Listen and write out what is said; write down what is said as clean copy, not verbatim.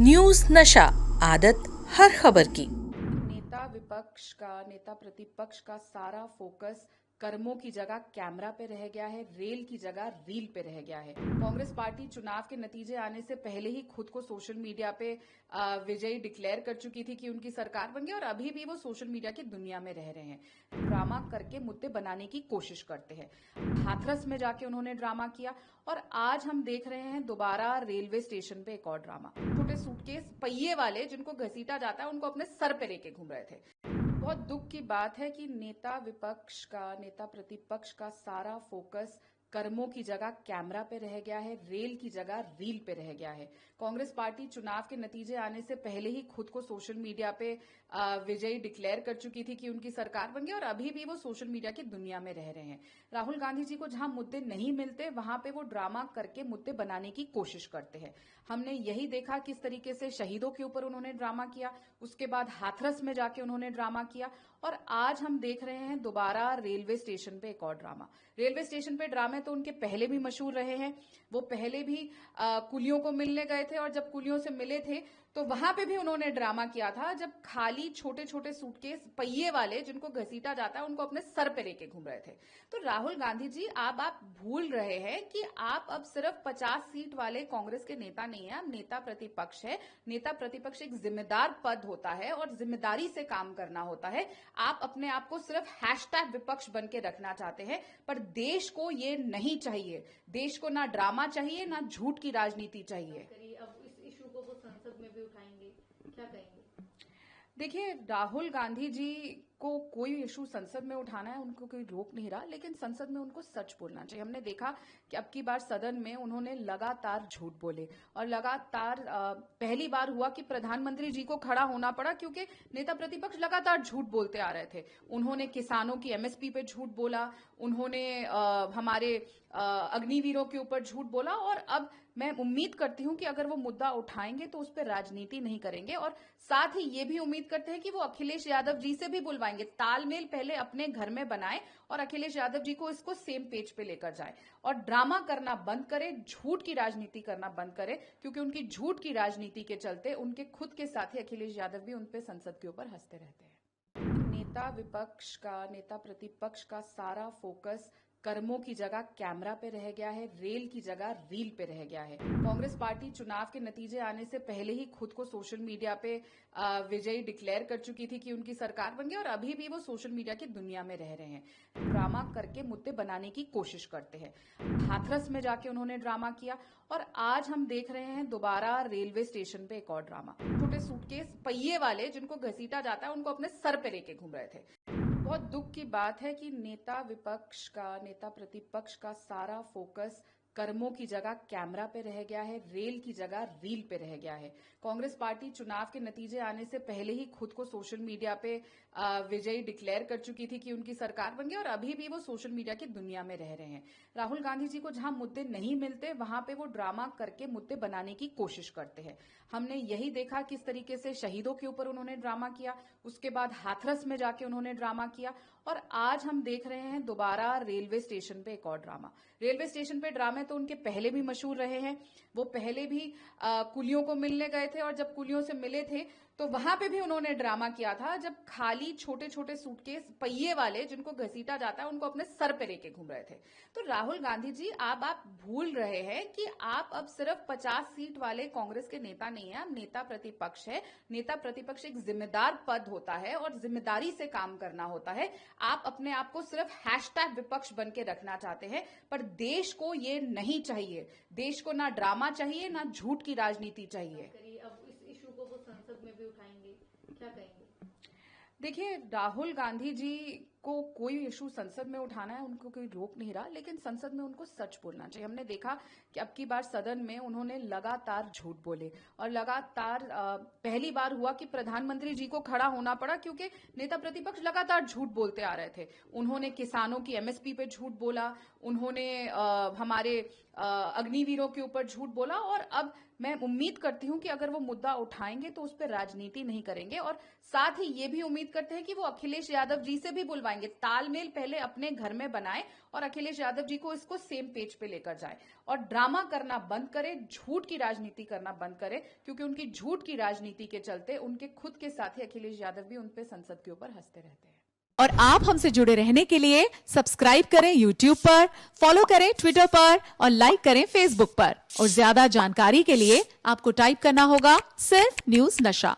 News नशा, आदत हर खबर की। नेता प्रतिपक्ष का सारा फोकस कर्मों की जगह कैमरा पे रह गया है, रेल की जगह रील पे रह गया है। कांग्रेस पार्टी चुनाव के नतीजे आने से पहले ही खुद को सोशल मीडिया पे विजयी डिक्लेयर कर चुकी थी कि उनकी सरकार बन गई, और अभी भी वो सोशल मीडिया की दुनिया में रह रहे हैं। ड्रामा करके मुद्दे बनाने की कोशिश करते हैं। हाथरस में जाके उन्होंने ड्रामा किया, और आज हम देख रहे हैं दोबारा रेलवे स्टेशन पे एक और ड्रामा। छोटे सूटकेस पहिए वाले जिनको घसीटा जाता है, उनको अपने सर पे लेके घूम रहे थे। बहुत दुख की बात है कि नेता प्रतिपक्ष का सारा फोकस कर्मों की जगह कैमरा पे रह गया है, रेल की जगह रील पे रह गया है। कांग्रेस पार्टी चुनाव के नतीजे आने से पहले ही खुद को सोशल मीडिया पे विजयी डिक्लेयर कर चुकी थी कि उनकी सरकार बन गई, और अभी भी वो सोशल मीडिया की दुनिया में रह रहे हैं। राहुल गांधी जी को जहां मुद्दे नहीं मिलते, वहां पे वो ड्रामा करके मुद्दे बनाने की कोशिश करते हैं। हमने यही देखा किस तरीके से शहीदों के ऊपर उन्होंने ड्रामा किया, उसके बाद हाथरस में जाके उन्होंने ड्रामा किया, और आज हम देख रहे हैं दोबारा रेलवे स्टेशन पे एक और ड्रामा। रेलवे स्टेशन पे ड्रामे तो उनके पहले भी मशहूर रहे हैं। वो पहले भी कुलियों को मिलने गए थे, और जब कुलियों से मिले थे तो वहां पे भी उन्होंने ड्रामा किया था, जब खाली छोटे छोटे सूटकेस पहिए वाले जिनको घसीटा जाता है, उनको अपने सर पे लेके घूम रहे थे। तो राहुल गांधी जी, आप भूल रहे हैं कि आप अब सिर्फ 50 सीट वाले कांग्रेस के नेता नहीं है, आप नेता प्रतिपक्ष है। नेता प्रतिपक्ष एक जिम्मेदार पद होता है, और जिम्मेदारी से काम करना होता है। आप अपने आप को सिर्फ हैशटैग विपक्ष बन के रखना चाहते हैं, पर देश को ये नहीं चाहिए। देश को ना ड्रामा चाहिए, ना झूठ की राजनीति चाहिए। अब इस इशू को वो संसद में भी उठाएंगे, क्या कहेंगे? देखिए, राहुल गांधी जी को कोई इशू संसद में उठाना है, उनको कोई रोक नहीं रहा, लेकिन संसद में उनको सच बोलना चाहिए। हमने देखा कि अब की बार सदन में उन्होंने लगातार झूठ बोले, और लगातार पहली बार हुआ कि प्रधानमंत्री जी को खड़ा होना पड़ा, क्योंकि नेता प्रतिपक्ष लगातार झूठ बोलते आ रहे थे। उन्होंने किसानों की एमएसपी पे झूठ बोला, उन्होंने हमारे अग्निवीरों के ऊपर झूठ बोला, और अब मैं उम्मीद करती हूं कि अगर वो मुद्दा उठाएंगे तो उस पर राजनीति नहीं करेंगे, और साथ ही ये भी उम्मीद करते हैं कि वो अखिलेश यादव जी से भी बुलवाएंगे। तालमेल पहले अपने घर में बनाए, और अखिलेश यादव जी को इसको सेम पेज पे लेकर जाए, और ड्रामा करना बंद करे, झूठ की राजनीति करना बंद करे, क्योंकि उनकी झूठ की राजनीति के चलते उनके खुद के साथी अखिलेश यादव भी उनपे संसद के ऊपर हंसते रहते हैं। नेता प्रतिपक्ष का सारा फोकस कर्मों की जगह कैमरा पे रह गया है, रेल की जगह रील पे रह गया है। कांग्रेस पार्टी चुनाव के नतीजे आने से पहले ही खुद को सोशल मीडिया पे विजयी डिक्लेयर कर चुकी थी कि उनकी सरकार बन गई, और अभी भी वो सोशल मीडिया की दुनिया में रह रहे हैं। ड्रामा करके मुद्दे बनाने की कोशिश करते हैं। हाथरस में जाके उन्होंने ड्रामा किया, और आज हम देख रहे हैं दोबारा रेलवे स्टेशन पे एक और ड्रामा। छोटे सूटकेस पहिए वाले जिनको घसीटा जाता है, उनको अपने सर पे लेके घूम रहे थे। बहुत दुख की बात है कि नेता प्रतिपक्ष का सारा फोकस कर्मों की जगह कैमरा पे रह गया है, रेल की जगह रील पे रह गया है। कांग्रेस पार्टी चुनाव के नतीजे आने से पहले ही खुद को सोशल मीडिया पे विजयी डिक्लेयर कर चुकी थी कि उनकी सरकार बन गई, और अभी भी वो सोशल मीडिया की दुनिया में रह रहे हैं। राहुल गांधी जी को जहां मुद्दे नहीं मिलते, वहां पे वो ड्रामा करके मुद्दे बनाने की कोशिश करते हैं। हमने यही देखा किस तरीके से शहीदों के ऊपर उन्होंने ड्रामा किया, उसके बाद हाथरस में जाके उन्होंने ड्रामा किया, और आज हम देख रहे हैं दोबारा रेलवे स्टेशन पे एक और ड्रामा। रेलवे स्टेशन पे ड्रामे तो उनके पहले भी मशहूर रहे हैं। वो पहले भी कुलियों को मिलने गए थे, और जब कुलियों से मिले थे तो वहां पे भी उन्होंने ड्रामा किया था, जब खाली छोटे छोटे सूटकेस पहिए वाले जिनको घसीटा जाता है, उनको अपने सर पे लेके घूम रहे थे। तो राहुल गांधी जी, आप भूल रहे हैं कि आप अब सिर्फ 50 सीट वाले कांग्रेस के नेता नहीं है, आप नेता प्रतिपक्ष है। नेता प्रतिपक्ष एक जिम्मेदार पद होता है, और जिम्मेदारी से काम करना होता है। आप अपने आप को सिर्फ हैशटैग विपक्ष बन के रखना चाहते हैं, पर देश को ये नहीं चाहिए। देश को ना ड्रामा चाहिए, ना झूठ की राजनीति चाहिए। अब इस इशू को वो संसद में भी उठाएंगे, क्या कहेंगे? देखिए, राहुल गांधी जी को कोई इशू संसद में उठाना है, उनको कोई रोक नहीं रहा, लेकिन संसद में उनको सच बोलना चाहिए। हमने देखा कि अब की बार सदन में उन्होंने लगातार झूठ बोले, और लगातार पहली बार हुआ कि प्रधानमंत्री जी को खड़ा होना पड़ा, क्योंकि नेता प्रतिपक्ष लगातार झूठ बोलते आ रहे थे। उन्होंने किसानों की एमएसपी पे झूठ बोला, उन्होंने हमारे अग्निवीरों के ऊपर झूठ बोला, और अब मैं उम्मीद करती हूं कि अगर वो मुद्दा उठाएंगे तो उस पर राजनीति नहीं करेंगे, और साथ ही ये भी उम्मीद करते हैं कि वो अखिलेश यादव जी से भी बुलवाएंगे। तालमेल पहले अपने घर में बनाए और अखिलेश यादव जी को इसको सेम पेज पे लेकर जाए और ड्रामा करना बंद करे, झूठ की राजनीति करना बंद करे, क्योंकि उनकी झूठ की राजनीति के चलते उनके खुद के साथी अखिलेश यादव भी उन पे संसद के ऊपर हंसते रहते हैं। और आप हमसे जुड़े रहने के लिए सब्सक्राइब करें YouTube पर, फॉलो करें Twitter पर और लाइक करें Facebook पर। और ज्यादा जानकारी के लिए आपको टाइप करना होगा सिर्फ न्यूज़ नशा।